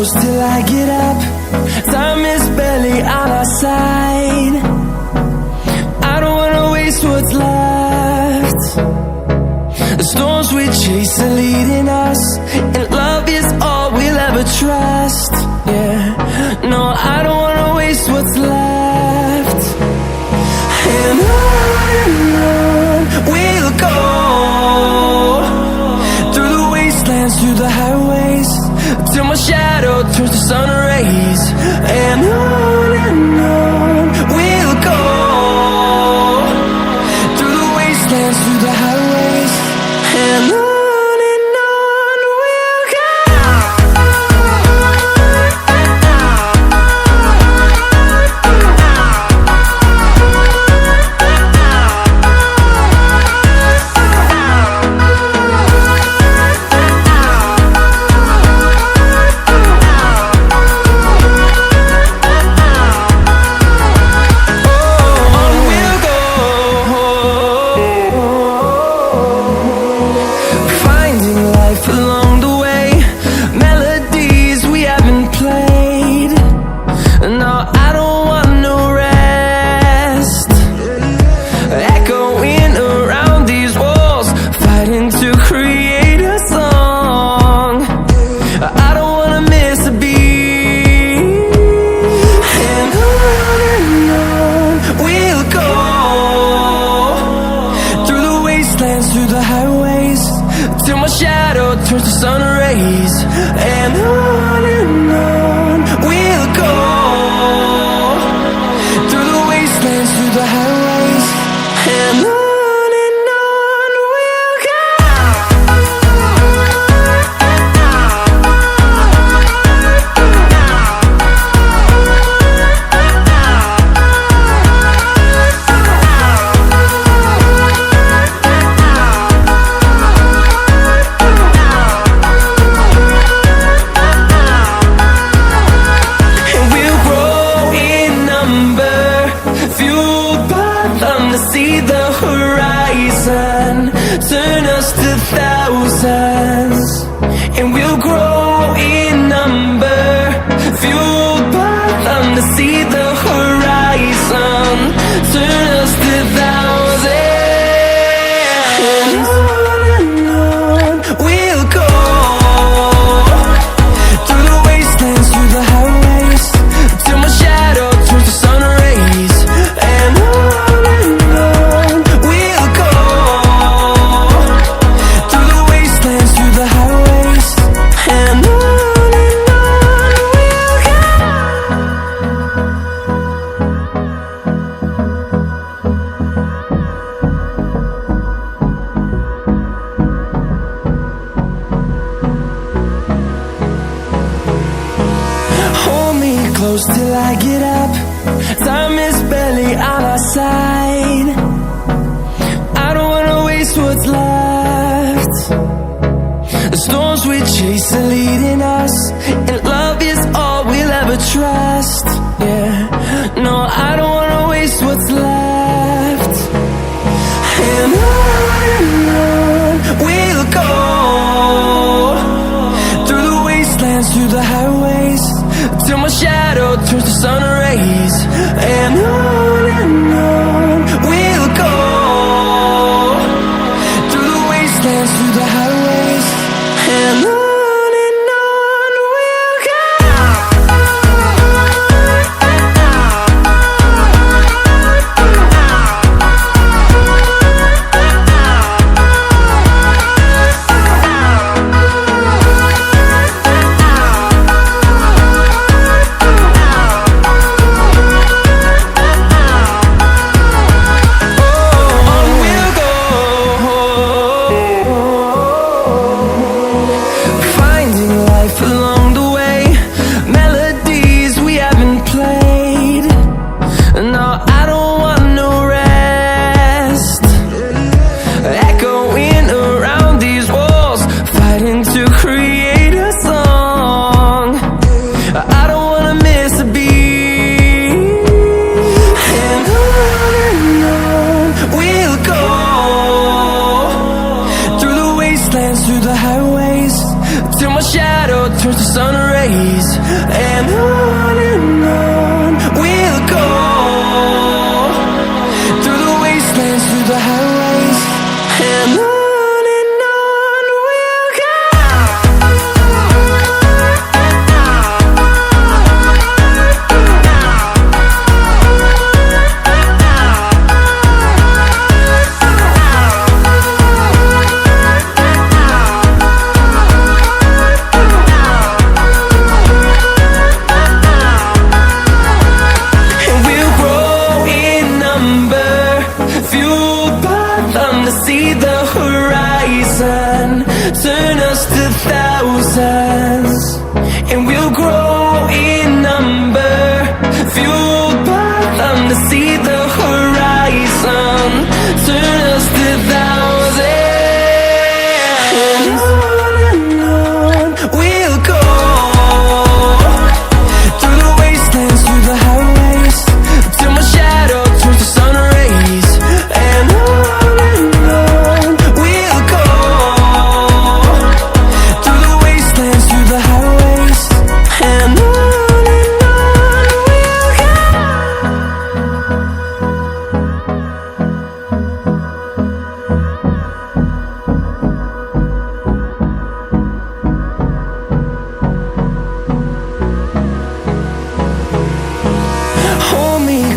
close till I get up. Time is barely on our side. I don't wanna waste what's left. The storms we chase are leading us, and love is all we'll ever trust. Yeah, no, I don't wanna waste what's left. And on we'll go, through the wastelands, through the highways, till my shadow turns to sun rays. And on we'll go, through the wastelands, through the highways, and on we'll go. Along the way, melodies we haven't played. No, I don't want no rest. Echoing around these walls, fighting to create a song. I don't wanna miss a beat. And on we'll go, through the wastelands, through the highways, till my shadow turns to sun rays. And on we'll go, through the wastelands, through the highways, and on we'll go. See the horizon, turn us to thousands, and we'll grow in number, fueled by them. To see the horizon, turn us to thousands, and on we'll go, through the wastelands, through the highways, till my shadow turns to sun rays. And close till I get up. Time is barely on our side. I don't wanna waste what's left. The storms we chase are leading us, and love is all we'll ever trust. Yeah, no, I don't wanna waste what's left. And on we'll go, through the wastelands, through the highways, till my shadow turns to sun rays. And on we'll go, through the wastelands, through the highways, and on we'll go. turns to sun rays.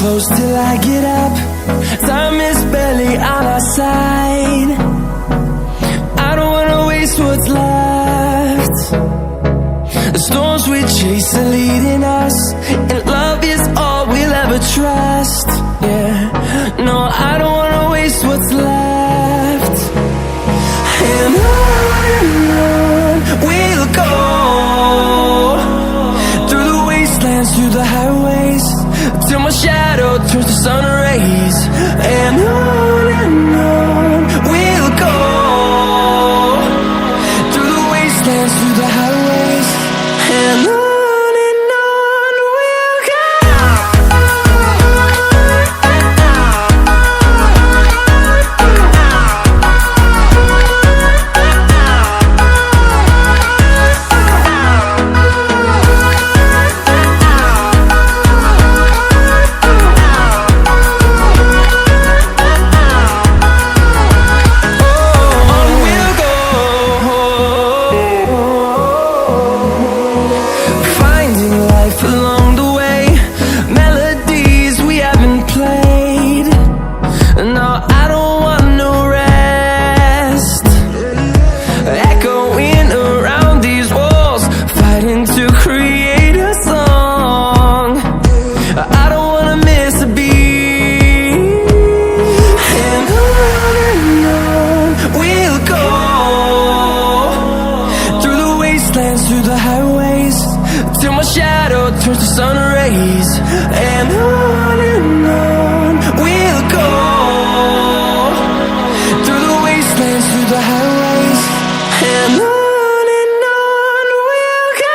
close till I get up. Time is barely on our side. I don't wanna waste what's left. The storms we chase are leading us, and love is all we'll ever trust. Yeah, no, I don't wanna waste what's left. And on we'll go, through the wastelands, through the highways, till my shadow turns to sun rays. And on we'll go, through the wastelands, through the highways, and on we'll go. Through the highways, till my shadow turns to sun rays. And on we'll go, through the wastelands, through the highways, and on we'll go.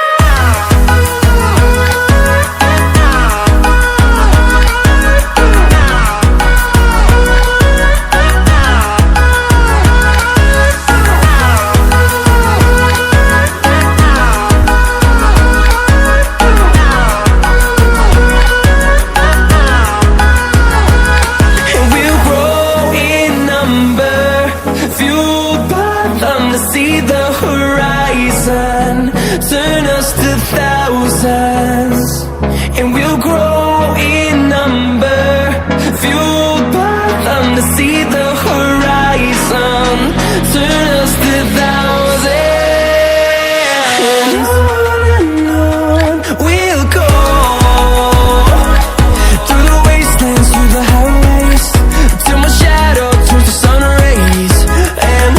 See the horizon, turn us to thousands, and we'll grow in number, fueled by them. To see the horizon, turn us to thousands, and on we'll go, through the wastelands, through the highways, till my shadow turns to sun rays. And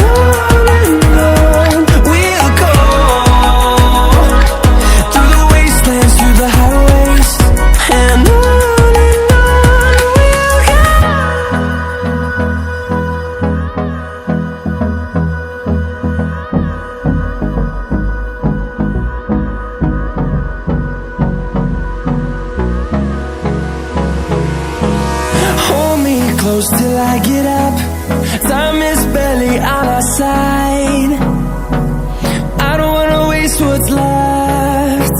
close till I get up. Time is barely on our side. I don't wanna waste what's left.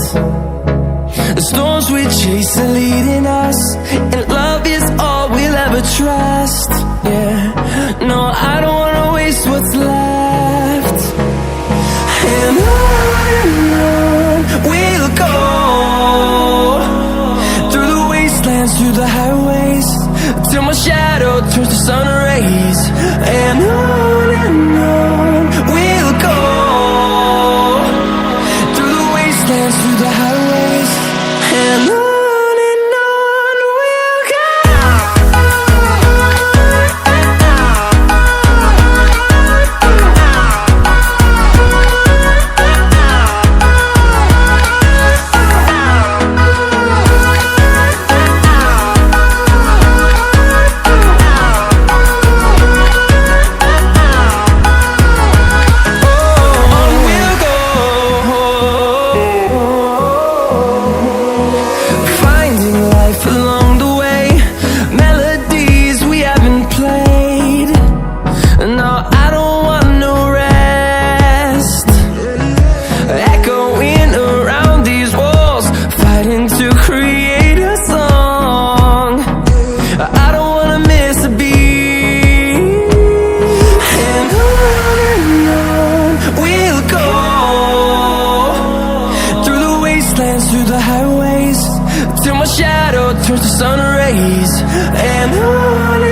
The storms we chase are leading us, and love is all we'll ever trust. Yeah, no, I don't wanna waste what's left. And on we'll go, through the wastelands, through the highways, till my shadow turns to sun rays. And on we'll go, through the wastelands, through the highways, and on we'll go. Through the highways, till my shadow turns to sun rays. And on